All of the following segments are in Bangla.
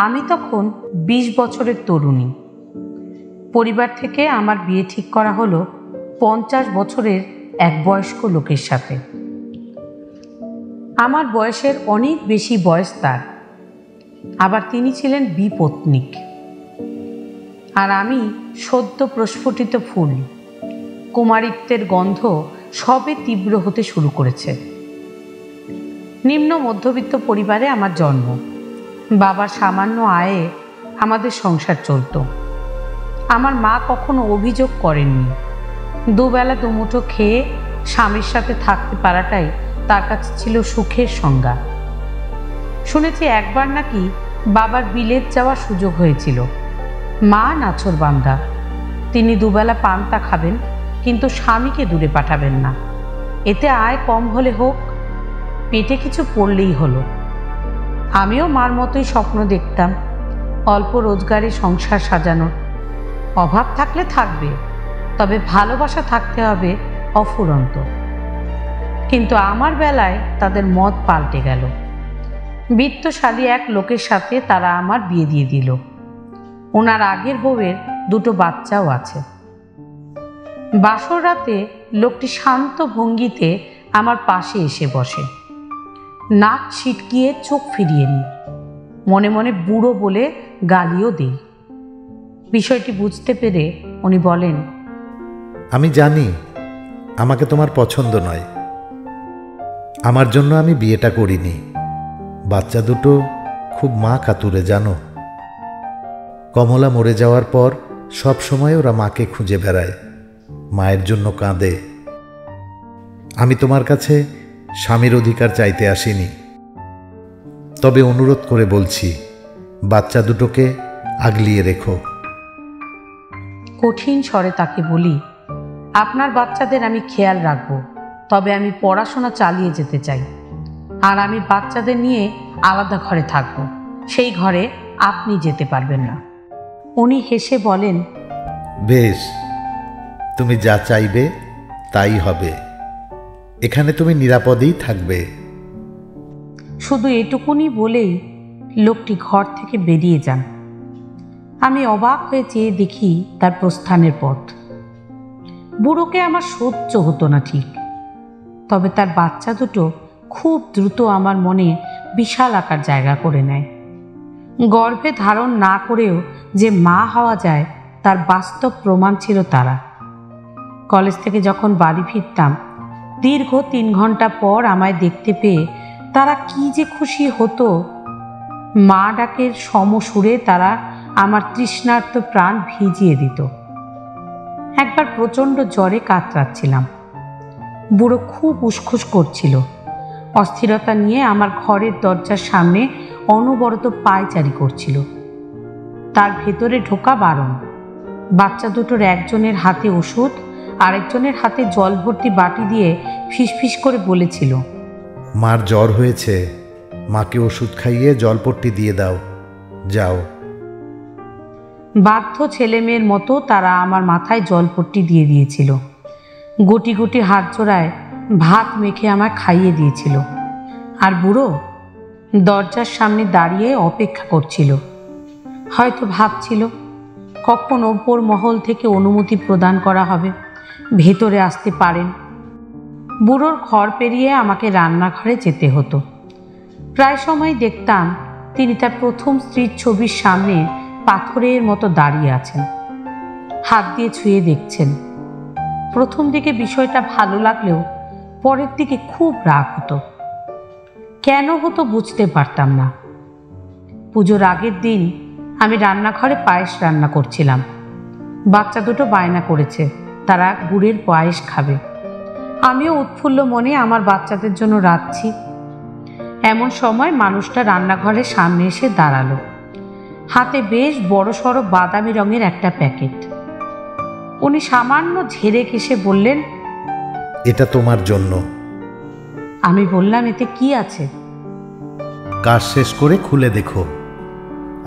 আমি তখন 20 বছরের তরুণী। পরিবার থেকে আমার বিয়ে ঠিক করা হলো 50 বছরের এক বয়স্ক লোকের সাথে। আমার বয়সের অনেক বেশি বয়স তার, আবার তিনি ছিলেন বিপত্নিক। আর আমি সদ্য প্রস্ফুটিত ফুল, কুমারিত্বের গন্ধ সবে তীব্র হতে শুরু করেছে। নিম্ন মধ্যবিত্ত পরিবারে আমার জন্ম। বাবার সামান্য আয়ে আমাদের সংসার চলত। আমার মা কখনো অভিযোগ করেননি। দুবেলা দুমুঠো খেয়ে স্বামীর সাথে থাকতে পারাটাই তার কাছে ছিল সুখের সংজ্ঞা। শুনেছি একবার নাকি বাবার বিলেত যাওয়ার সুযোগ হয়েছিল। মা নাছোড়বান্দা, তিনি দুবেলা পান্তা খাবেন, কিন্তু স্বামীকে দূরে পাঠাবেন না। এতে আয় কম হলে হোক, পেটে কিছু পড়লেই হলো। আমিও মার মতোই স্বপ্ন দেখতাম, অল্প রোজগারে সংসার সাজানোর। অভাব থাকলে থাকবে, তবে ভালোবাসা থাকতে হবে অফুরন্ত। কিন্তু আমার বেলায় তাদের মত পাল্টে গেল। বিত্তশালী এক লোকের সাথে তারা আমার বিয়ে দিয়ে দিল। ওনার আগের বউয়ের 2টো বাচ্চাও আছে। বাসর রাতে লোকটি শান্ত ভঙ্গিতে আমার পাশে এসে বসে। নাক ছিটকিয়ে চোখ ফিরিয়ে নিই, মনে মনে বুড়ো বলে গালিও দিই। বিষয়টি বুঝতে পেরে উনি বলেন, আমি জানি আমাকে তোমার পছন্দ নয়। আমার জন্য আমি বিয়েটা করিনি। বাচ্চা দুটো খুব মা কাতুরে, জানো। কমলা মরে যাওয়ার পর সব সময় ওরা মাকে খুঁজে বেড়ায়, মায়ের জন্য কাঁদে। আমি তোমার কাছে স্বামীর অধিকার চাইতে আসিনি, তবে অনুরোধ করে বলছি, বাচ্চা দুটোকে আগলিয়ে রেখো। কঠিন স্বরে তাকে বলি, আপনার বাচ্চাদের আমি খেয়াল রাখব, তবে আমি পড়াশোনা চালিয়ে যেতে চাই। আর আমি বাচ্চাদের নিয়ে আলাদা ঘরে থাকব, সেই ঘরে আপনি যেতে পারবেন না। উনি হেসে বলেন, বেশ, তুমি যা চাইবে তাই হবে। এখানে তুমি নিরাপদেই থাকবে। শুধু এটুকুনি বলেই লোকটি ঘর থেকে বেরিয়ে যান। আমি অবাক হয়ে চেয়ে দেখি তার প্রস্থানের পথ। বুড়োকে আমার সহ্য হতো না ঠিক, তবে তার বাচ্চা দুটো খুব দ্রুত আমার মনে বিশাল আকার জায়গা করে নেয়। গর্ভে ধারণ না করেও যে মা হওয়া যায় তার বাস্তব প্রমাণ ছিল তারা। কলেজ থেকে যখন বাড়ি ফিরতাম, দীর্ঘ 3 ঘন্টা পর আমায় দেখতে পেয়ে তারা কি যে খুশি হতো। মা ডাকের সমসুরে তারা আমার তৃষ্ণার্ত প্রাণ ভিজিয়ে দিত। একবার প্রচণ্ড জ্বরে কাতরাচ্ছিলাম। বুড়ো খুব উসখুস করছিল। অস্থিরতা নিয়ে আমার ঘরের দরজার সামনে অনবরত পায়চারি করছিল। তার ভেতরে ঢোকা বারণ। বাচ্চা দুটোর একজনের হাতে ওষুধ, আরেকজনের হাতে জল ভর্তি বাটি দিয়ে ফিসফিস করে বলেছিল, মার জ্বর হয়েছে, মাকে ওষুধ খাইয়ে জলপট্টি দিয়ে দাও, যাও। বাধ্য ছেলে মেয়ের মতো তারা আমার মাথায় জলপট্টি দিয়ে দিয়েছিল। গুটি গুটি হাত জোড়ায় ভাত মেখে আমায় খাইয়ে দিয়েছিল। আর বুড়ো দরজার সামনে দাঁড়িয়ে অপেক্ষা করছিল। হয়তো ভাবছিল কখন ওপর মহল থেকে অনুমতি প্রদান করা হবে, ভেতরে আসতে পারেন। বুড়োর ঘর পেরিয়ে আমাকে রান্নাঘরে যেতে হতো। প্রায় সময় দেখতাম তিনি তার প্রথম স্ত্রীর ছবির সামনে পাথরের মতো দাঁড়িয়ে আছেন, হাত দিয়ে ছুঁয়ে দেখছেন। প্রথম দিকে বিষয়টা ভালো লাগলেও পরের দিকে খুব রাগ হতো। কেন হতো বুঝতে পারতাম না। পুজোর আগের দিন আমি রান্নাঘরে পায়েস রান্না করছিলাম। বাচ্চা দুটো বায়না করেছে তারা গুড়ের পায়েস খাবে। আমিও উৎফুল্ল মনে আমার বাচ্চাদের জন্য রাঁধছি। এমন সময় মানুষটা রান্নাঘরের সামনে এসে দাঁড়ালো, হাতে বেশ বড়সড় বাদামি রঙের একটা প্যাকেট। উনি সামান্য ঝেড়ে কেসে বললেন, এটা তোমার জন্য। আমি বললাম, এতে কি আছে? কাজ শেষ করে খুলে দেখো,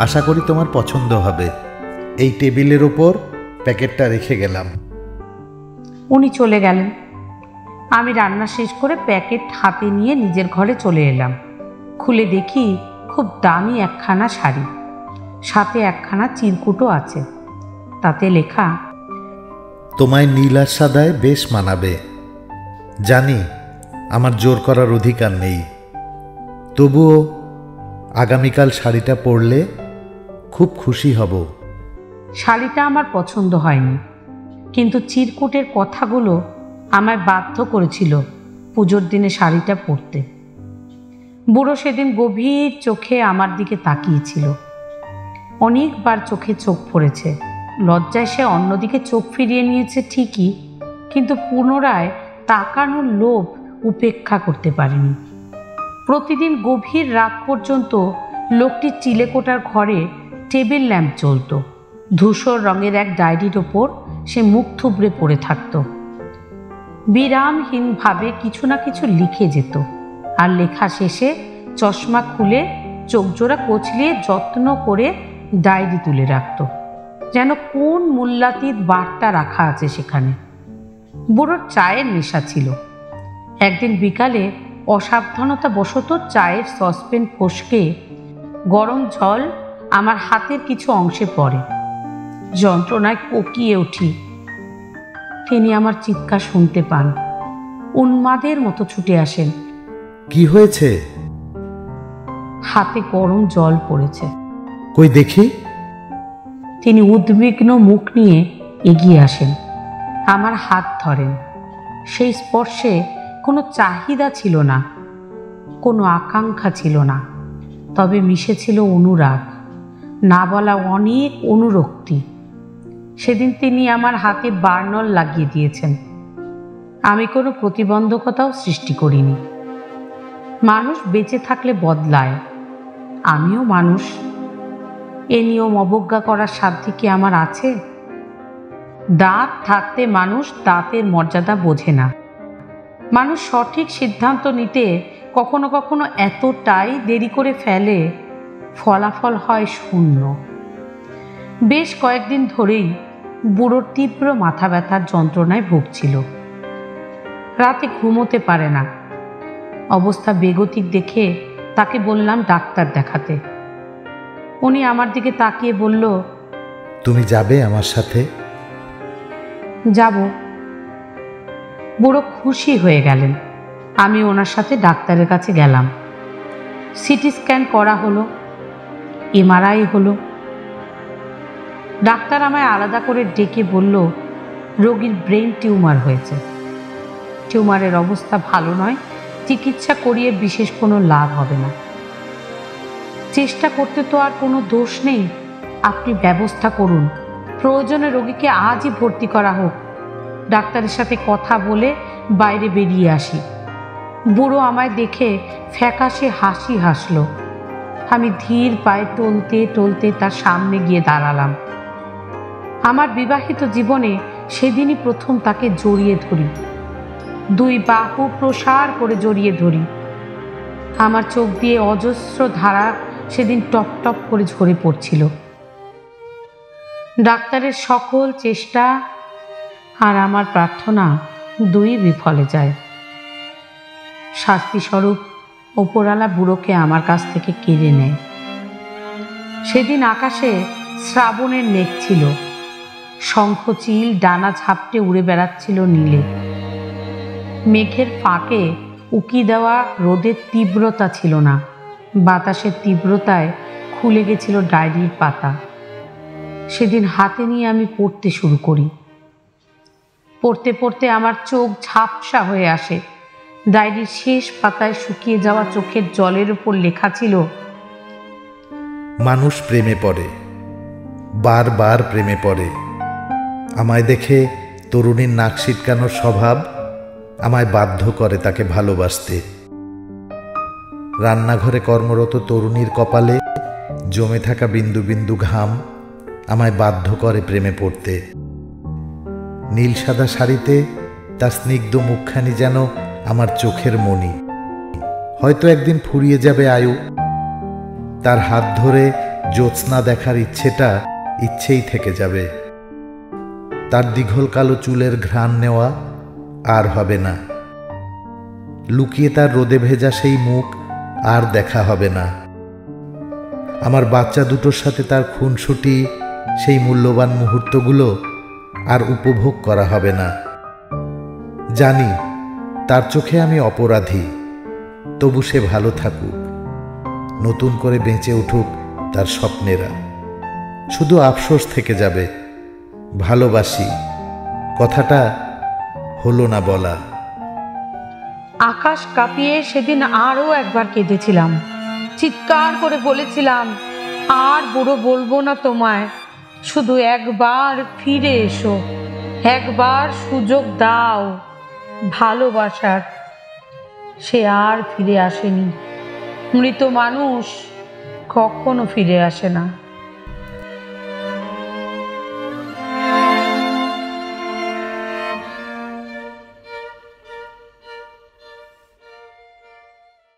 আশা করি তোমার পছন্দ হবে। এই টেবিলের ওপর প্যাকেটটা রেখে গেলাম। উনি চলে গেলেন। আমি রান্না শেষ করে প্যাকেট হাতে নিয়ে নিজের ঘরে চলে এলাম। খুলে দেখি খুব দামি একখানা শাড়ি। সাথে একখানা চিরকুটও আছে, তাতে লেখা, তোমায় নীল আর সাদায় বেশ মানাবে। জানি আমার জোর করার অধিকার নেই, তবুও আগামীকাল শাড়িটা পরলে খুব খুশি হব। শাড়িটা আমার পছন্দ হয়নি, কিন্তু চিরকুটের কথাগুলো আমায় বাধ্য করেছিল পুজোর দিনে শাড়িটা পরতে। বুড়ো সেদিন গভীর চোখে আমার দিকে তাকিয়েছিল। অনেকবার চোখে চোখ পড়েছে, লজ্জায় সে অন্যদিকে চোখ ফিরিয়ে নিয়েছে ঠিকই, কিন্তু পুনরায় তাকানোর লোভ উপেক্ষা করতে পারেনি। প্রতিদিন গভীর রাত পর্যন্ত লোকটির চিলেকোঠার ঘরে টেবিল ল্যাম্প জ্বলত। ধূসর রঙের এক ডায়েরির ওপর সে মুখ থুবড়ে পড়ে থাকত। বিরামহীনভাবে কিছু না কিছু লিখে যেত, আর লেখা শেষে চশমা খুলে চোখজোড়া কচলিয়ে যত্ন করে ডায়েরি তুলে রাখত, যেন কোন মূল্যাতীত বার্তা রাখা আছে সেখানে। বুড়োর চায়ের নেশা ছিল। একদিন বিকালে অসাবধানতাবশত চায়ের সসপ্যান ফসকে গরম জল আমার হাতের কিছু অংশে পড়ে। যন্ত্রণায় কোকিয়ে উঠি। তিনি আমার চিৎকার শুনতে পান, উন্মাদের মতো ছুটে আসেন। কি হয়েছে? হাতে গরম জল পড়েছে। কই দেখি। তিনি উদ্বিগ্ন মুখ নিয়ে এগিয়ে আসেন, আমার হাত ধরেন। সেই স্পর্শে কোনো চাহিদা ছিল না, কোনো আকাঙ্ক্ষা ছিল না, তবে মিশেছিল অনুরাগ, না বলা অনেক অনুরক্তি। সেদিন তিনি আমার হাতে বার্নল লাগিয়ে দিয়েছেন। আমি কোনো প্রতিবন্ধকতাও সৃষ্টি করিনি। মানুষ বেঁচে থাকলে বদলায়, আমিও মানুষ। এ নিয়ম অবজ্ঞা করার সাধ্য কি আমার আছে? দাঁত থাকতে মানুষ দাঁতের মর্যাদা বোঝে না। মানুষ সঠিক সিদ্ধান্ত নিতে কখনো কখনো এতটাই দেরি করে ফেলে, ফলাফল হয় শূন্য। বেশ কয়েকদিন ধরেই বুড়োর তীব্র মাথা ব্যথার যন্ত্রণায় ভুগছিল। রাতে ঘুমোতে পারে না। অবস্থা বেগতিক দেখে তাকে বললাম ডাক্তার দেখাতে। উনি আমার দিকে তাকিয়ে বলল, তুমি যাবে আমার সাথে? যাব। বুড়ো খুশি হয়ে গেলেন। আমি ওনার সাথে ডাক্তারের কাছে গেলাম। সিটি স্ক্যান করা হলো, এমআরআই হলো। ডাক্তার আমায় আলাদা করে ডেকে বলল, রোগীর ব্রেন টিউমার হয়েছে। টিউমারের অবস্থা ভালো নয়, চিকিৎসা করিয়ে বিশেষ কোনো লাভ হবে না। চেষ্টা করতে তো আর কোনো দোষ নেই। আপনি ব্যবস্থা করুন, প্রয়োজনে রোগীকে আজই ভর্তি করা হোক। ডাক্তারের সাথে কথা বলে বাইরে বেরিয়ে আসি। বুড়ো আমায় দেখে ফ্যাকাশে হাসি হাসল। আমি ধীর পায়ে টলতে টলতে তার সামনে গিয়ে দাঁড়ালাম। আমার বিবাহিত জীবনে সেদিনই প্রথম তাকে জড়িয়ে ধরি, দুই বাহু প্রসার করে জড়িয়ে ধরি। আমার চোখ দিয়ে অজস্র ধারা সেদিন টপ টপ করে ঝরে পড়ছিল। ডাক্তারের সকল চেষ্টা আর আমার প্রার্থনা দুই বিফলে যায়। শাস্তিস্বরূপ ওপরওয়ালা বুড়োকে আমার কাছ থেকে কেড়ে নেয়। সেদিন আকাশে শ্রাবণের মেঘ ছিল। শঙ্খচিল ডানা ঝাপটে উড়ে বেড়াচ্ছিল নীলে। মেঘের ফাঁকে উকি দেওয়া রোদের তীব্রতা ছিল না, বাতাসের তীব্রতায় খুলে গেছিল ডায়েরির পাতা। সেদিন হাতে নিয়ে আমি পড়তে শুরু করি। পড়তে পড়তে আমার চোখ ঝাপসা হয়ে আসে। ডায়েরির শেষ পাতায় শুকিয়ে যাওয়া চোখের জলের উপর লেখা ছিল, মানুষ প্রেমে পড়ে, বারবার প্রেমে পড়ে। আমায় দেখে তরুণীর নাক সিটকানোর স্বভাব আমায় বাধ্য করে তাকে ভালোবাসতে। রান্নাঘরে কর্মরত তরুণীর কপালে জমে থাকা বিন্দু বিন্দু ঘাম আমায় বাধ্য করে প্রেমে পড়তে। নীল সাদা শাড়িতে তার স্নিগ্ধ মুখখানি যেন আমার চোখের মণি। হয়তো একদিন ফুরিয়ে যাবে আয়ু, তার হাত ধরে জ্যোৎস্না দেখার ইচ্ছেই থেকে যাবে। তার দীঘল কালো চুলের ঘ্রাণ নেওয়া আর হবে না। লুকিয়ে তার রোদে ভেজা সেই মুখ আর দেখা হবে না। আমার বাচ্চা দুটোর সাথে তার খুনসুটি, সেই মূল্যবান মুহূর্তগুলো আর উপভোগ করা হবে না। জানি তার চোখে আমি অপরাধী, তবু সে ভালো থাকুক, নতুন করে বেঁচে উঠুক তার স্বপ্নেরা। শুধু আফসোস থেকে যাবে, ভালোবাসি কথাটা হলো না বলা। আকাশ কাঁপিয়ে সেদিন আরও একবার কেঁদেছিলাম, চিৎকার করে বলেছিলাম, আর বুড়ো বলবো না তোমায়, শুধু একবার ফিরে এসো, একবার সুযোগ দাও ভালোবাসার। সে আর ফিরে আসেনি। মৃত মানুষ কখনো ফিরে আসে না।